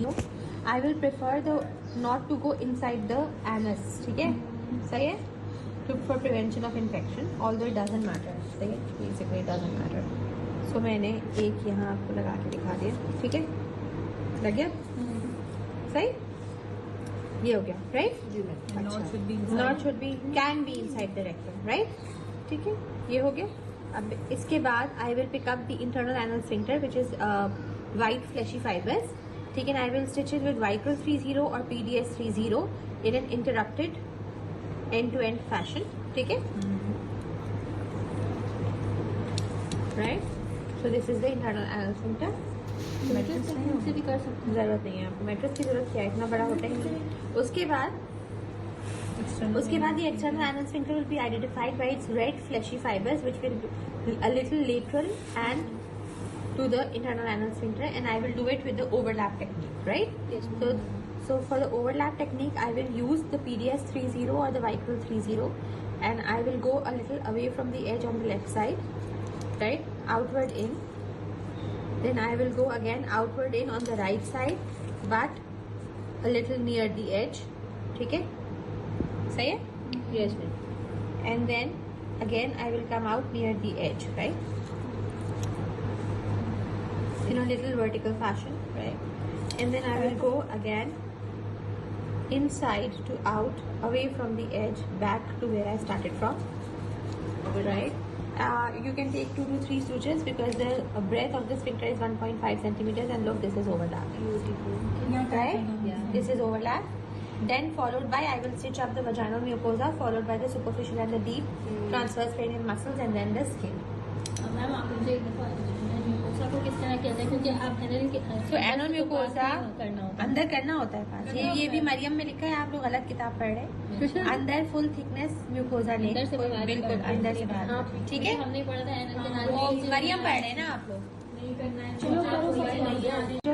I will prefer the not to go inside the anus, ठीक है, सही है, to for prevention of infection, although it doesn't matter, सही है, basically it doesn't matter. So मैंने एक यहाँ आपको लगा के दिखा दिया, ठीक है, लग गया, सही, ये हो गया, right. Not should be, can be inside the rectum, right, ठीक है, ये हो गया। अब इसके बाद I will pick up the internal anal sphincter which is white fleshy fibres, ठीक है, I will stitch it with vicryl 30 और PDS 30 in an interrupted end to end fashion, ठीक है, right. So this is the internal anal sphincter. से भी कर सकते हैं, जरूरत नहीं है आपको मैट्रेस की, जरूरत क्या है, इतना बड़ा होता है। उसके बाद the external anal sphincter will be identified by its red fleshy fibers which will be a little lateral and to the internal anal sphincter, and I will do it with the overlap technique, right? Yes. So for the overlap technique I will use the PDS 30 or the Vicryl 30, and I will go a little away from the edge on the left side, right, outward in, then I will go again outward in on the right side but a little near the edge, ठीक है, सही है, yes, and then again I will come out near the edge, right, in a little vertical fashion, right, and then I will go again inside to out, away from the edge, back to where I started from, right. You can take 2 to 3 sutures because the breadth of the sphincter is 1.5 centimeters, and look, this is overlap, right, Yeah. this is overlap. Then followed by I will stitch up the vaginal mucosa, followed by the superficial and the deep transverse cranial muscles, and then the skin. Ma'am आप मुझे एक दफा mucosa को किस तरह कहते हैं, क्योंकि आप एनल के तो एनल म्यूकोसा करना होता है, अंदर करना होता है पास, ये भी मरियम में लिखा है, आप लोग गलत किताब पढ़ रहे हैं। अंदर फुल थिकनेस म्यूकोसा नहीं, अंदर से बाहर बिल्कुल अंदर से बाहर, हाँ, ठीक है, हमने पढ़ा था एनल के वो नाम मरियम पढ़ रहे हैं ना आप लोग, नहीं करना है, चलो